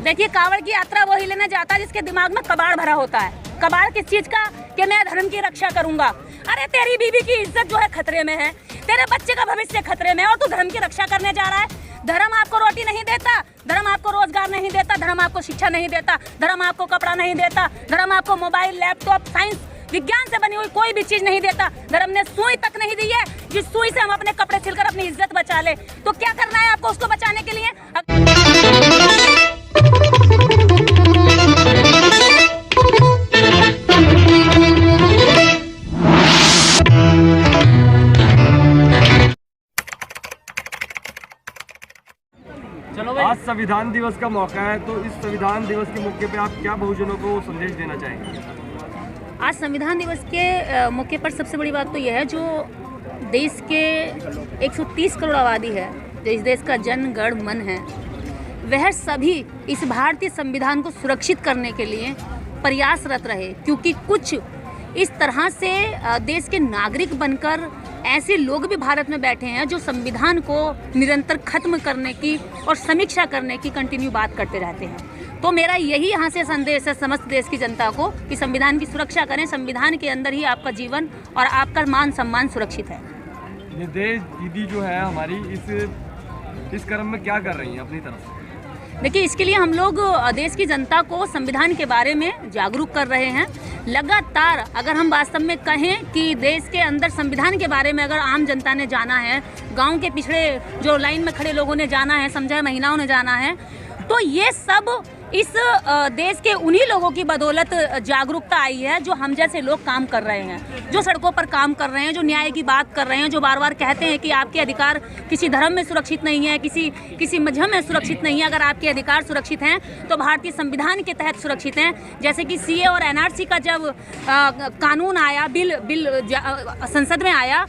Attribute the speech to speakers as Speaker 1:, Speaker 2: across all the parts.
Speaker 1: देखिए, कांवड़ की यात्रा वही लेने जाता है जिसके दिमाग में कबाड़ भरा होता है। कबाड़ किस चीज का? कि मैं धर्म की रक्षा करूंगा। अरे तेरी बीवी की इज्जत जो है खतरे में है, तेरे बच्चे का भविष्य खतरे में है और तू धर्म की रक्षा करने जा रहा है। धर्म आपको रोटी नहीं देता, धर्म आपको रोजगार नहीं देता, धर्म आपको शिक्षा नहीं देता, धर्म आपको कपड़ा नहीं देता, धर्म आपको मोबाइल, लैपटॉप, साइंस, विज्ञान से बनी हुई कोई भी चीज नहीं देता। धर्म ने सुई तक नहीं दी है जिस सुई से हम अपने कपड़े सिलकर अपनी इज्जत बचा ले। तो क्या करना है आपको उसको बचाने के लिए?
Speaker 2: आज संविधान दिवस का मौका है, तो इस संविधान दिवस के मौके पे आप क्या बहुजनों को संदेश देना चाहेंगे?
Speaker 1: आज संविधान दिवस के मौके पर सबसे बड़ी बात तो यह है, जो देश के 130 करोड़ आबादी है, जो इस देश का जन गण मन है, वह सभी इस भारतीय संविधान को सुरक्षित करने के लिए प्रयासरत रहे। क्योंकि कुछ इस तरह से देश के नागरिक बनकर ऐसे लोग भी भारत में बैठे हैं जो संविधान को निरंतर खत्म करने की और समीक्षा करने की कंटिन्यू बात करते रहते हैं। तो मेरा यही यहाँ से संदेश है समस्त देश की जनता को कि संविधान की सुरक्षा करें। संविधान के अंदर ही आपका जीवन और आपका मान सम्मान सुरक्षित है।
Speaker 2: निदेश दीदी जो है हमारी इस क्रम में क्या कर रही हैं अपनी तरफ से?
Speaker 1: देखिए, इसके लिए हम लोग देश की जनता को संविधान के बारे में जागरूक कर रहे हैं। लगातार अगर हम वास्तव में कहें कि देश के अंदर संविधान के बारे में अगर आम जनता ने जाना है, गांव के पिछड़े जो लाइन में खड़े लोगों ने जाना है, समझे महिलाओं ने जाना है, तो ये सब इस देश के उन्हीं लोगों की बदौलत जागरूकता आई है जो हम जैसे लोग काम कर रहे हैं, जो सड़कों पर काम कर रहे हैं, जो न्याय की बात कर रहे हैं, जो बार बार कहते हैं कि आपके अधिकार किसी धर्म में सुरक्षित नहीं है, किसी मजहब में सुरक्षित नहीं है। अगर आपके अधिकार सुरक्षित हैं तो भारतीय संविधान के तहत सुरक्षित हैं। जैसे कि सीए और एनआरसी का जब कानून आया, बिल संसद में आया,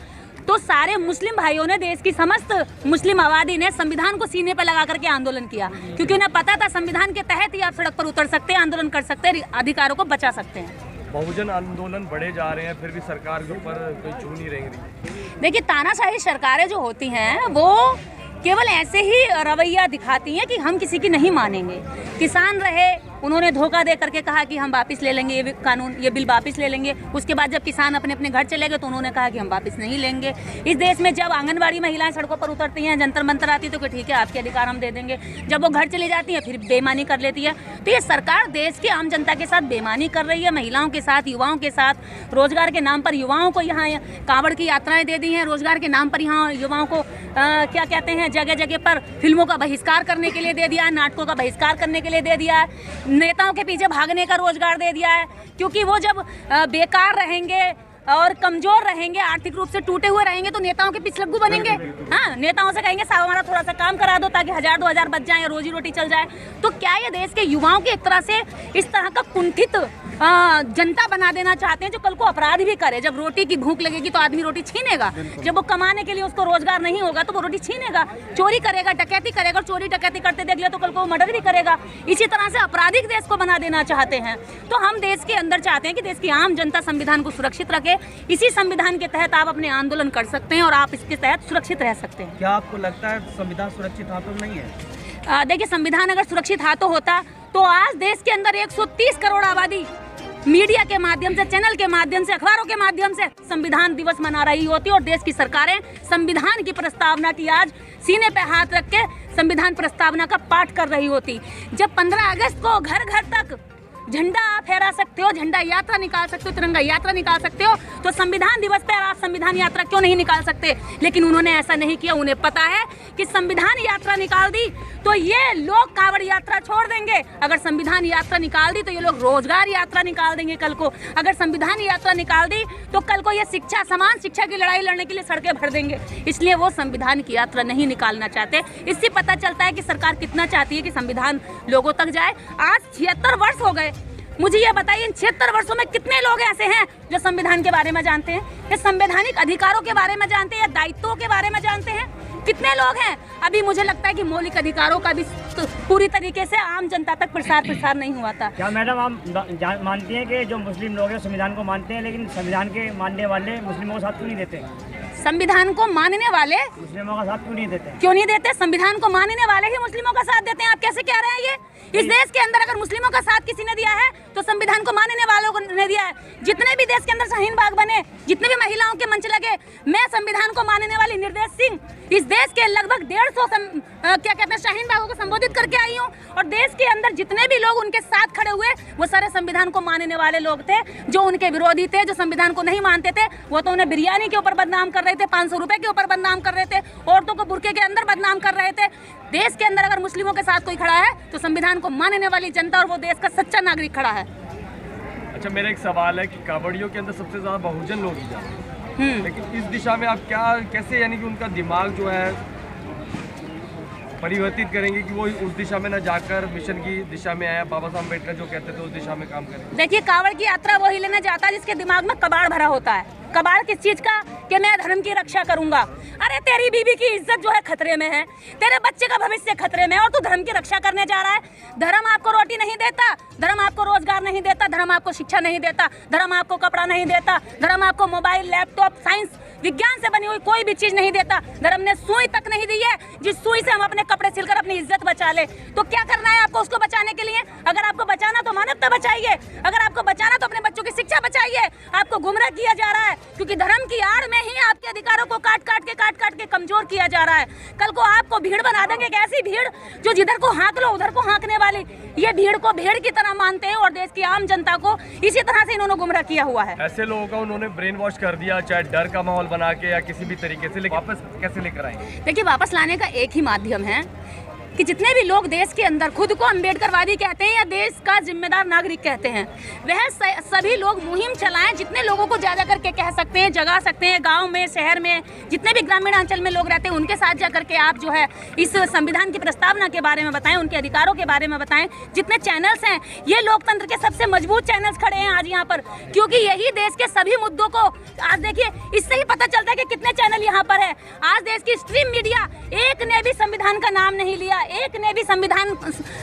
Speaker 1: तो सारे मुस्लिम भाइयों ने, देश की समस्त मुस्लिम आबादी ने संविधान को सीने पर लगा करके आंदोलन किया। क्योंकि उन्हें पता था संविधान के तहत ही आप सड़क पर उतर सकते हैं, आंदोलन कर सकते हैं, अधिकारों को बचा सकते हैं।
Speaker 2: बहुजन आंदोलन बढ़े जा रहे हैं, फिर भी सरकार के ऊपर कोई छू नहीं रही।
Speaker 1: देखिए, तानाशाही सरकारें जो होती हैं वो केवल ऐसे ही रवैया दिखाती हैं कि हम किसी की नहीं मानेंगे। किसान रहे, उन्होंने धोखा दे करके कहा कि हम वापस ले लेंगे ये कानून, ये बिल वापस ले लेंगे। उसके बाद जब किसान अपने अपने घर चले गए तो उन्होंने कहा कि हम वापस नहीं लेंगे। इस देश में जब आंगनबाड़ी महिलाएं सड़कों पर उतरती हैं, जंतर मंतर आती है, तो ठीक है आपके अधिकार हम दे देंगे। जब वो घर चली जाती हैं फिर बेईमानी कर लेती है। तो ये सरकार देश की आम जनता के साथ बेईमानी कर रही है, महिलाओं के साथ, युवाओं के साथ। रोजगार के नाम पर युवाओं को यहाँ कांवड़ की यात्राएं दे दी हैं, रोजगार के नाम पर यहाँ युवाओं को क्या कहते हैं, जगह जगह पर फिल्मों का बहिष्कार करने के लिए दे दिया है, नाटकों का बहिष्कार करने के लिए दे दिया है, नेताओं के पीछे भागने का रोजगार दे दिया है। क्योंकि वो जब बेकार रहेंगे और कमजोर रहेंगे, आर्थिक रूप से टूटे हुए रहेंगे, तो नेताओं के पीछे लग्गू बनेंगे। हाँ, नेताओं से कहेंगे साहब हमारा थोड़ा सा काम करा दो ताकि 1000-2000 बच जाए, रोजी रोटी चल जाए। तो क्या ये देश के युवाओं की एक तरह से इस तरह का कुंठित जनता बना देना चाहते हैं जो कल को अपराध भी करे? जब रोटी की भूख लगेगी तो आदमी रोटी छीनेगा, जब वो कमाने के लिए उसको रोजगार नहीं होगा तो वो रोटी छीनेगा, चोरी करेगा, डकैती करेगा, और चोरी डकैती करते देख लिया तो कल को मर्डर भी करेगा। इसी तरह से आपराधिक देश को बना देना चाहते हैं। तो हम देश के अंदर चाहते हैं कि देश की आम जनता संविधान को सुरक्षित रखे। इसी संविधान के तहत आप अपने आंदोलन कर सकते हैं और आप इसके तहत सुरक्षित रह सकते हैं।
Speaker 2: क्या आपको लगता है संविधान सुरक्षित हाथों में नहीं है?
Speaker 1: देखिए, संविधान अगर सुरक्षित हाथों होता तो आज देश के अंदर 130 करोड़ आबादी मीडिया के माध्यम से, चैनल के माध्यम से, अखबारों के माध्यम से संविधान दिवस मना रही होती और देश की सरकारें संविधान की प्रस्तावना की आज सीने पे हाथ रख के संविधान प्रस्तावना का पाठ कर रही होती। जब 15 अगस्त को घर घर तक झंडा आप फहरा सकते हो, झंडा यात्रा निकाल सकते हो, तिरंगा यात्रा निकाल सकते हो, तो संविधान दिवस पर आप संविधान यात्रा क्यों नहीं निकाल सकते? लेकिन उन्होंने ऐसा नहीं किया। उन्हें पता है कि संविधान यात्रा निकाल दी तो ये लोग कांवड़ यात्रा छोड़ देंगे, अगर संविधान यात्रा निकाल दी तो ये लोग रोजगार यात्रा निकाल देंगे कल को, अगर संविधान यात्रा निकाल दी तो कल को ये शिक्षा, समान शिक्षा की लड़ाई लड़ने के लिए सड़कें भर देंगे। इसलिए वो संविधान की यात्रा नहीं निकालना चाहते। इससे पता चलता है कि सरकार कितना चाहती है कि संविधान लोगों तक जाए। आज 76 वर्ष हो गए, मुझे ये बताइए इन 76 वर्षों में कितने लोग ऐसे हैं जो संविधान के बारे में जानते हैं, या संवैधानिक अधिकारों के बारे में जानते हैं, या दायित्वों के बारे में जानते हैं? कितने लोग हैं? अभी मुझे लगता है कि मौलिक अधिकारों का भी पूरी तरीके से आम जनता तक प्रसार नहीं हुआ था।
Speaker 3: क्या मैडम आप मानती हैं कि जो मुस्लिम लोग हैं संविधान को मानते हैं लेकिन संविधान के मानने वाले मुस्लिमों के साथ क्यों नहीं देते?
Speaker 1: संविधान को मानने वाले
Speaker 3: मुस्लिमों का साथ
Speaker 1: क्यों नहीं देते? संविधान को मानने वाले ही मुस्लिमों का साथ देते हैं। आप कैसे कह रहे हैं ये? इस देश के अंदर अगर मुस्लिमों का साथ किसी ने दिया है तो संविधान को मानने वालों को ने दिया है। जितने भी देश के अंदर शाहीन बाग बने, जितने भी महिलाओं के मंच लगे, मैं संविधान को मानने वाली निर्देश सिंह इस देश के लगभग 150 शाहीन बागों को संबोधित करके आई हूँ। और देश के अंदर जितने भी लोग उनके साथ खड़े हुए वो सारे संविधान को मानने वाले लोग थे। जो उनके विरोधी थे, जो संविधान को नहीं मानते थे, वो तो उन्हें बिरयानी के ऊपर बदनाम कर रहे थे, 500 रुपए के ऊपर बदनाम कर रहे थे, औरतों को बुर्के के अंदर बदनाम कर रहे थे। देश के अंदर अगर मुस्लिमों के साथ कोई खड़ा है तो संविधान को मानने वाली जनता और वो देश का सच्चा नागरिक खड़ा है।
Speaker 2: अच्छा, मेरा एक सवाल है कि कांवड़ियों के अंदर सबसे ज्यादा बहुजन लोग ही जाते हैं, लेकिन इस दिशा में आप कैसे यानी कि उनका दिमाग जो है परिवर्तित करेंगे कि वो उस दिशा में न जाकर मिशन की दिशा में आया, बाबा साहब अम्बेडकर जो कहते थे उस दिशा में काम करें?
Speaker 1: देखिए, कांवड़ की यात्रा वही लेने जाता है जिसके दिमाग में कबाड़ भरा होता है। कबाड़ किस चीज का? कि मैं धर्म की रक्षा करूंगा। अरे तेरी बीवी की इज्जत जो है खतरे में है, तेरे बच्चे का भविष्य खतरे में है और तू धर्म की रक्षा करने जा रहा है। धर्म आपको रोटी नहीं देता, धर्म आपको रोजगार नहीं देता, धर्म आपको शिक्षा नहीं देता, धर्म आपको कपड़ा नहीं देता, धर्म आपको मोबाइल, लैपटॉप, साइंस, विज्ञान से बनी हुई कोई भी चीज नहीं देता। धर्म ने सुई तक नहीं दी है जिस सुई से हम अपने कपड़े सिलकर अपनी इज्जत बचा ले। तो क्या करना है आपको उसको बचाने के लिए? अगर आपको बचाना तो मानवता बचाइए, अगर आपको बचाना तो अपने बच्चों की शिक्षा बचाइए। आपको गुमराह किया जा रहा है क्योंकि धर्म की आड़ में ही आपके अधिकारों को काट काट के कमजोर किया जा रहा है। कल को आपको भीड़ बना देंगे, एक ऐसी भीड़ जो जिधर को हाँक लो उधर को हाँकने वाली। ये भीड़ को भेड़ की तरह मानते हैं और देश की आम जनता को इसी तरह से इन्होंने गुमराह किया हुआ है।
Speaker 2: ऐसे लोगों का उन्होंने ब्रेन वॉश कर दिया, चाहे डर का माहौल बना के या किसी भी तरीके से, लेकिन वापस कैसे लेकर आएंगे?
Speaker 1: देखिए, वापस लाने का एक ही माध्यम है कि जितने भी लोग देश के अंदर खुद को अम्बेडकरवादी कहते हैं या देश का जिम्मेदार नागरिक कहते हैं, वह सभी लोग मुहिम चलाएं। जितने लोगों को ज्यादा करके कह सकते हैं, जगा सकते हैं, गांव में, शहर में, जितने भी ग्रामीण अंचल में लोग रहते हैं, उनके साथ जाकर के आप जो है इस संविधान की प्रस्तावना के बारे में बताएं, उनके अधिकारों के बारे में बताएं। जितने चैनल्स हैं, ये लोकतंत्र के सबसे मजबूत चैनल्स खड़े हैं आज यहाँ पर, क्योंकि यही देश के सभी मुद्दों को आज देखिए, इससे ही पता चलता है कि कितने चैनल यहाँ पर है। आज देश की स्ट्रीम मीडिया एक ने भी संविधान का नाम नहीं लिया, एक ने भी संविधान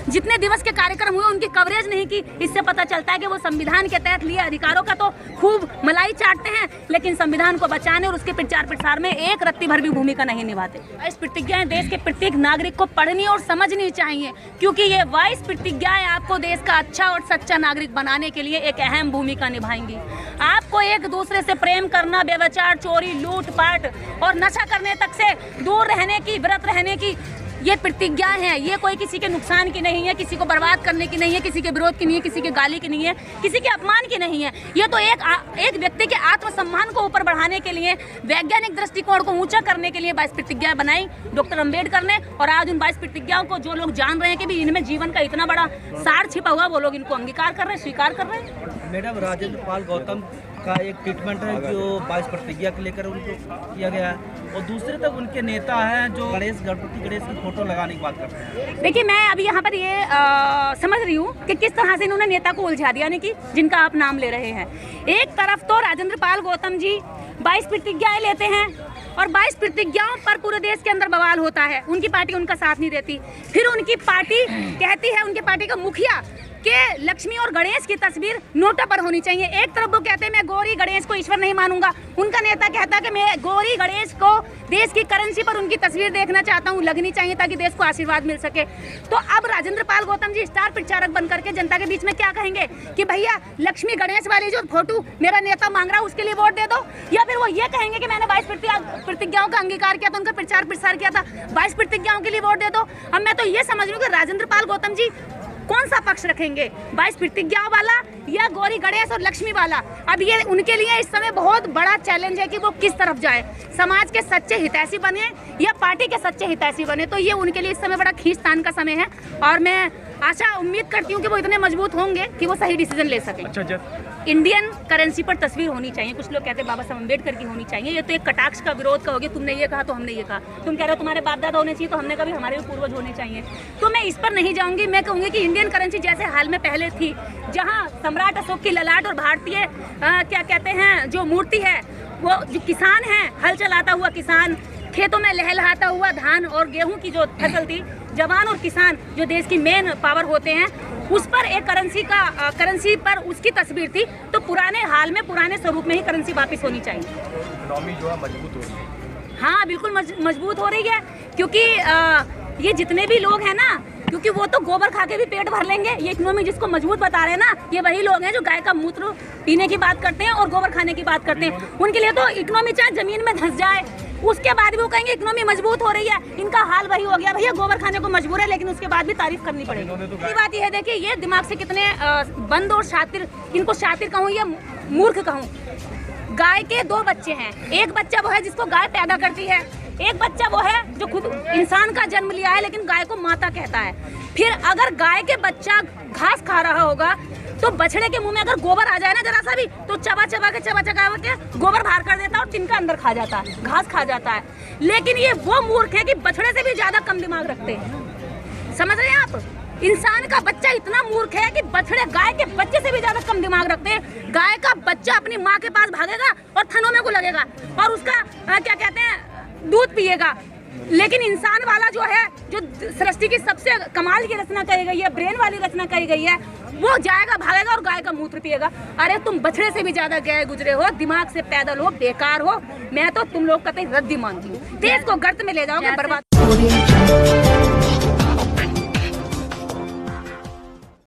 Speaker 1: जितने दिवस के कार्यक्रम हुए उनकी कवरेज नहीं की। इससे पता चलता है कि वो संविधान के तहत लिए अधिकारों का तो खूब मलाई चाटते हैं, लेकिन संविधान को बचाने और उसके प्रचार प्रसार में एक रत्ती भर भी भूमिका नहीं निभाते। इस प्रतिज्ञाएं देश के प्रत्येक नागरिक को पढ़नी और समझनी चाहिए, क्योंकि ये 22 प्रतिज्ञाएं आपको देश का अच्छा और सच्चा नागरिक बनाने के लिए एक अहम भूमिका निभाएंगी। आपको एक दूसरे से प्रेम करना, व्यभिचार, चोरी, लूटपाट और नशा करने तक से दूर रहने की, व्रत रहने की ये प्रतिज्ञाएं हैं। ये कोई किसी के नुकसान की नहीं है, किसी को बर्बाद करने की नहीं है, किसी के विरोध की नहीं है, किसी के गाली की नहीं है, किसी के अपमान की नहीं है। ये तो एक व्यक्ति के आत्मसम्मान को ऊपर बढ़ाने के लिए, वैज्ञानिक दृष्टिकोण को ऊंचा करने के लिए 22 प्रतिज्ञाएं बनाई डॉक्टर अम्बेडकर ने। और आज उन 22 प्रतिज्ञाओं को जो लोग जान रहे हैं कि भी इनमें जीवन का इतना बड़ा सार छिपा हुआ, वो लोग इनको अंगीकार कर रहे हैं, स्वीकार कर रहे हैं।
Speaker 3: मैडम, राजेंद्र पाल गौतम का एक ट्रीटमेंट है जो 22 प्रतिज्ञा को लेकर उनको किया गया है, और दूसरे तक उनके नेता हैं जो गणेश की फोटो लगाने की बात करते हैं।
Speaker 1: देखिए, मैं अभी यहाँ पर ये समझ रही हूँ कि किस तरह से इन्होंने नेता को उलझा दिया, यानी कि जिनका आप नाम ले रहे हैं। एक तरफ तो राजेंद्र पाल गौतम जी 22 प्रतिज्ञाएं लेते हैं और 22 प्रतिज्ञाओं पर पूरे देश के अंदर बवाल होता है, उनकी पार्टी उनका साथ नहीं देती। फिर उनकी पार्टी कहती है, उनकी पार्टी का मुखिया कि लक्ष्मी और गणेश की तस्वीर नोटों पर होनी चाहिए। एक तरफ वो कहते हैं मैं गौरी गणेश को ईश्वर नहीं मानूंगा, उनका नेता कहता है कि मैं गौरी गणेश को देश की करेंसी पर उनकी तस्वीर देखना चाहता हूँ, लगनी चाहिए ताकि देश को आशीर्वाद मिल सके। तो अब राजेंद्र पाल गौतम जी स्टार प्रचारक बन करके जनता के बीच में क्या कहेंगे कि भैया लक्ष्मी गणेश वाली जो फोटो मेरा नेता मांग रहा है उसके लिए वोट दे दो, या फिर वो ये कहेंगे कि मैंने 22 प्रतिज्ञाओं का अंगीकार किया था, उनका प्रचार प्रसार किया था, 22 प्रतिज्ञाओं के लिए वोट दे दो। अब मैं तो ये समझ रही हूँ कि राजेंद्र पाल गौतम जी कौन सा पक्ष रखेंगे, 22 प्रतिज्ञाओं वाला या गौरी गणेश और लक्ष्मी वाला? अब ये उनके लिए इस समय बहुत बड़ा चैलेंज है कि वो किस तरफ जाए, समाज के सच्चे हितैषी बने या पार्टी के सच्चे हितैषी बने। तो ये उनके लिए इस समय बड़ा खींचतान का समय है और मैं आशा उम्मीद करती हूँ कि वो इतने मजबूत होंगे कि वो सही डिसीजन ले सकें।
Speaker 2: अच्छा,
Speaker 1: इंडियन करेंसी पर तस्वीर होनी चाहिए, कुछ लोग कहते हैं बाबा साहब अम्बेडकर की होनी चाहिए। ये तो एक कटाक्ष का विरोध का हो गया, तुमने ये कहा तो हमने ये कहा, तुम कह रहे हो तुम्हारे बाप दादा होने चाहिए तो हमने कहा भी हमारे भी पूर्वज होने चाहिए। तो मैं इस पर नहीं जाऊंगी, मैं कहूँगी कि इंडियन करेंसी जैसे हाल में पहले थी, जहाँ सम्राट अशोक की ललाट और भारतीय क्या कहते हैं जो मूर्ति है, वो जो किसान है, हल चलाता हुआ किसान, खेतों में लहलहाता हुआ धान और गेहूं की जो फसल थी, जवान और किसान जो देश की मेन पावर होते हैं, उस पर एक करेंसी पर उसकी तस्वीर थी। तो पुराने हाल में, पुराने स्वरूप में ही करेंसी वापस होनी चाहिए।
Speaker 2: इकोनॉमी जो है मजबूत हो रही है।
Speaker 1: हाँ बिल्कुल मजबूत हो रही है, क्योंकि ये जितने भी लोग हैं ना, क्योंकि वो तो गोबर खा के भी पेट भर लेंगे। ये इकोनॉमी जिसको मजबूत बता रहे हैं ना, ये वही लोग हैं जो गाय का मूत्र पीने की बात करते हैं और गोबर खाने की बात करते हैं। उनके लिए तो इकोनॉमी चाहे जमीन में धंस जाए, उसके बाद भी वो कहेंगे इकोनॉमी मजबूत हो रही है। इनका हाल वही हो गया, भैया गोबर खाने को मजबूर है, लेकिन उसके बाद भी तारीफ करनी पड़ेगी। ये बात ये है, देखिए ये दिमाग से कितने बंद और शातिर, इनको शातिर कहूँ या मूर्ख कहूँ। गाय के 2 बच्चे हैं, एक बच्चा वो है जिसको गाय पैदा करती है, एक बच्चा वो है जो खुद इंसान का जन्म लिया है लेकिन गाय को माता कहता है। फिर अगर गाय के बच्चा घास खा रहा होगा तो बछड़े के मुंह में अगर गोबर आ जाए ना जरा सा भी, तो चबा चबा के गोबर बाहर कर देता है और तिनका अंदर खा जाता है, घास खा जाता है। लेकिन ये वो मूर्ख है कि बछड़े से भी ज्यादा कम दिमाग रखते हैं। समझ रहे हैं आप? इंसान का बच्चा इतना मूर्ख है कि बछड़े गाय के बच्चे से भी ज्यादा कम दिमाग रखते हैं। गाय का बच्चा अपनी माँ के पास भागेगा और थनों में को लगेगा और उसका क्या कहते हैं दूध पिएगा। लेकिन इंसान वाला जो है, जो सृष्टि की सबसे कमाल की रचना करी गई है, ब्रेन वाली रचना करी गई है, वो जाएगा भागेगा और गाय का मूत्र पिएगा। अरे तुम बछड़े से भी ज्यादा गए गुजरे हो, दिमाग से पैदल हो, बेकार हो। मैं तो तुम लोग का रद्दी मानती हूँ। देश को गर्त में ले जाओगे, बर्बाद।